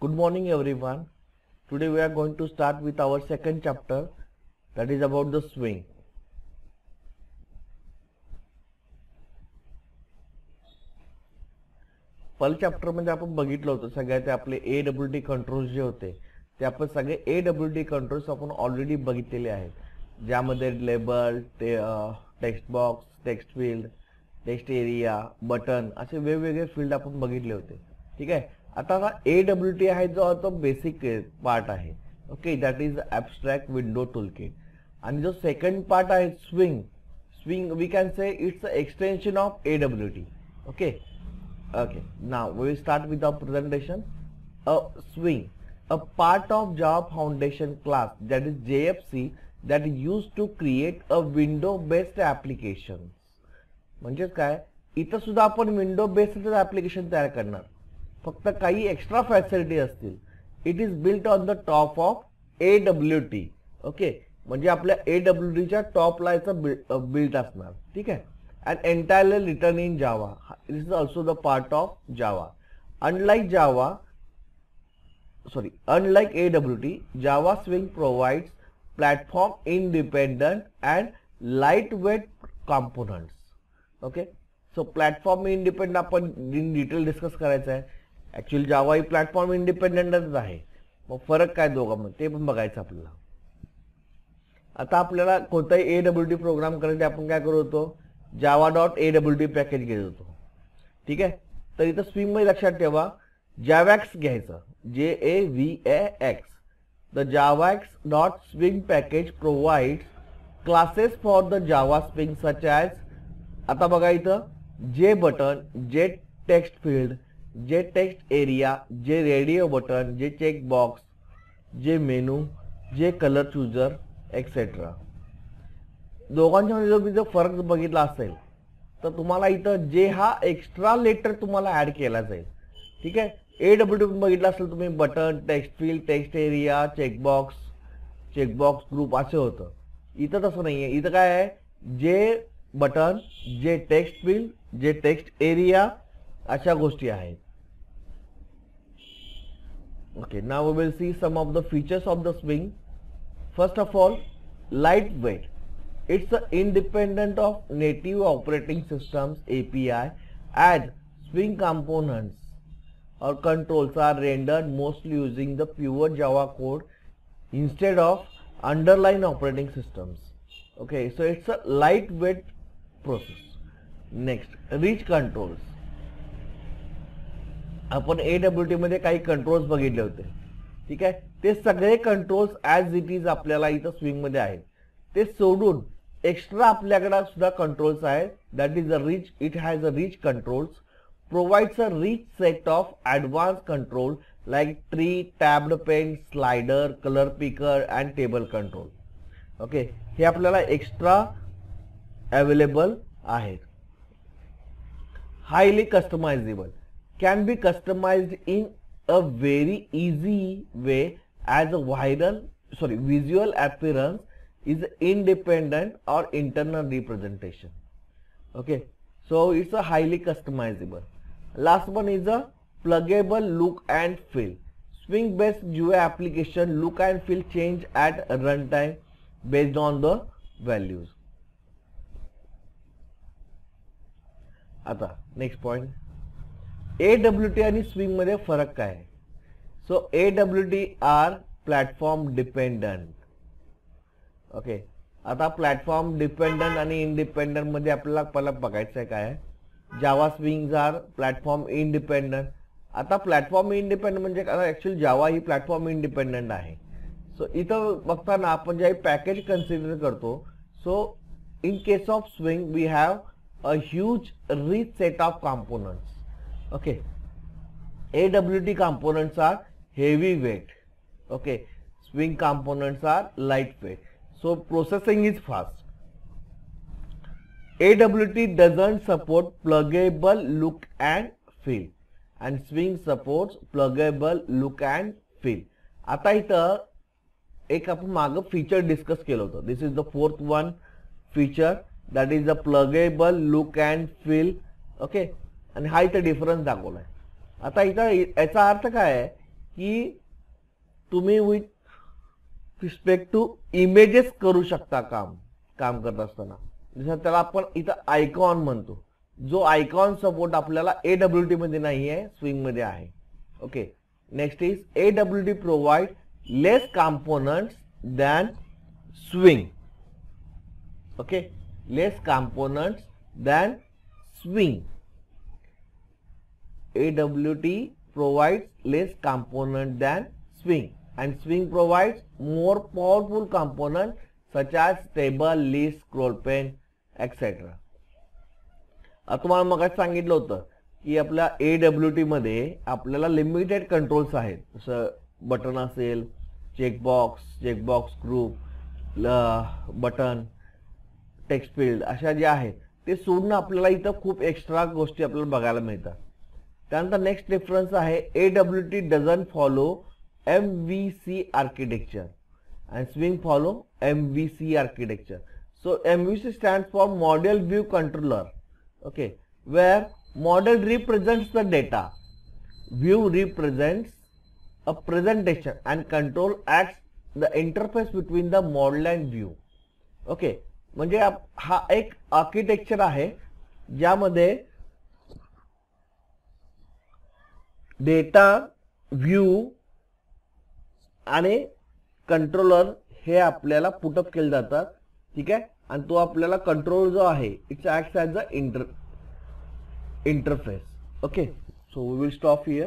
Good morning everyone. Today we are going to start with our second chapter, that is about the swing. पहिल्या chapter मध्ये आपण बघितलं होतं सगळ्यात ते आपले AWD कंट्रोल्स जे होते ते आपण सगळे AWD कंट्रोल्स आपण ऑलरेडी बघितलेले आहेत, ज्यामध्ये label, text box, text field, text area, button असे वेगवेगळे फील्ड आपण बघितले होते. ठीक आहे. आता हा AWD आहे जो तो बेसिक पार्ट आहे. Okay, that is abstract window toolkit. आणि जो सेकंड पार्ट आहे Swing we can say it's a extension of AWD. Okay, now we will start with our presentation. A swing, a part of Java Foundation class, that is JFC, that is used to create a window based applications. म्हणजे काय, इथं सुद्धा आपण window based application तयार करणार, फक्त काही extra facility असतील. It is built on the top of AWD. Okay, म्हणजे आपल्या AWD च्या टॉपला याचं बिल्ट असणार. ठीक आहे. And entirely written in Java. This is also the part of Java. Unlike AWD, Java Swing provides platform independent and lightweight components. Okay, so platform independent आपण in detail discuss करायचं आहे. Actually Java ही platform इंडिपेंडेंटच आहे. मग फरक काय दोघांमध्ये ते पण बघायचं आपल्याला. आता आपल्याला कोणताही AWD प्रोग्राम करायचा आपण काय करत होतो, java.awd पॅकेज घेत होतो. ठीक आहे. तर इथं स्विंग मध्ये लक्षात ठेवा JAVAX घ्यायचं, JAVAX. The javax.swing package provides classes for the Java swing such as, आता बघा इथं जे बटन, जे टेक्स्ट फील्ड, जे टेक्स्ट एरिया, जे रेडिओ बटन, जे चेक बॉक्स, जे मेनू, जे कलर चूजर एक्सेट्रा. दोघांच्या मध्ये जर मी फरक बघितला असेल तर तुम्हाला इथं जे हा एक्स्ट्रा लेटर तुम्हाला ऍड केला जाईल. ठीक आहे. AWD बघितला असेल तुम्ही button, text field, text area, checkbox group असे होतं. इथं तसं नाहीये. इथं काय आहे, जे बटन, जे टेक्स्ट फील्ड, जे टेक्स्ट एरिया अशा गोष्टी आहेत. Okay, now we will see some of the features of the swing. First of all, light weight. It's independent of native operating systems API, and swing components or controls are rendered mostly using the pure Java code instead of underlying operating systems. Okay, so it's a lightweight process. Next, rich controls. आपण AWD मध्ये काही controls बघितले होते. ठीक आहे. ते सगळे controls as it is आपल्याला इथं स्विंग मध्ये आहेत. ते सोडून एक्स्ट्रा आपल्याकडे सुद्धा कंट्रोल्स आहेत. That is a rich, it has a rich controls, provides a rich set of advance control like tree, tabbed pane, slider, colour picker and table control. Okay, हे आपल्याला एक्स्ट्रा अवेलेबल आहेत. Highly customizable, can be customized in a very easy way as a visual appearance is independent or internal representation. Okay, so it's a highly customizable. Last one is a pluggable look and feel. Swing based UI application look and feel change at runtime based on the values. आता next point, AWD आणि swing मध्ये फरक काय आहे. So AWD are platform dependent. Okay, आता platform dependent आणि independent मध्ये आपल्याला पहिला बघायचं आहे काय. Java swings are platform independent. आता प्लॅटफॉर्म इंडिपेंडंट म्हणजे ऍक्च्युअली जावा ही प्लॅटफॉर्म इंडिपेंडंट आहे. सो इथं बघताना आपण जे पॅकेज कन्सिडर करतो, so in case of swing we have a huge rich set of components. Okay, AWD components are heavyweight. Okay, swing components are lightweight. So processing is fast. AWD doesn't support pluggable look and feel, and swing supports pluggable look and feel. आता इथं एक आपण मागं feature discuss केलं होतं. This is the fourth one feature, that is the pluggable look and feel. Okay, आणि हा इथं डिफरन्स दाखवलाय. आता इथं याचा अर्थ काय आहे की तुम्ही विथ रिस्पेक्ट टू इमेजेस करू शकता काम करत असताना. जसं त्याला आपण इथं आयकॉन म्हणतो. जो आयकॉन सपोर्ट आपल्याला AWT मध्ये नाही आहे, स्विंग मध्ये आहे. Okay, next is AWT provide less components than swing. Okay, less components than swing. AWT provides less component than swing, and swing provides more powerful components such as table, list, scroll pane, etc. आता तुम्हाला मग सांगितलं होतं की आपल्या AWT मध्ये आपल्याला limited controls आहेत. जसं बटन असेल, checkbox group, button, text field, अशा ज्या आहेत ते सोडून आपल्याला इथं खूप एक्स्ट्रा गोष्टी आपल्याला बघायला मिळतात. त्यानंतर नेक्स्ट डिफरन्स आहे AWT doesn't follow MVC architecture and swing follow MVC architecture. So MVC stands for model view controller. Okay, where model represents the data, view represents a presentation and control acts the interface between the model and view. Okay, म्हणजे हा एक architecture आहे ज्यामध्ये data, view आणि controller हे आपल्याला put up केले जातात. ठीक आहे, आणि तो आपल्याला कंट्रोल जो आहे its acts as a interface. Okay, so we will stop here.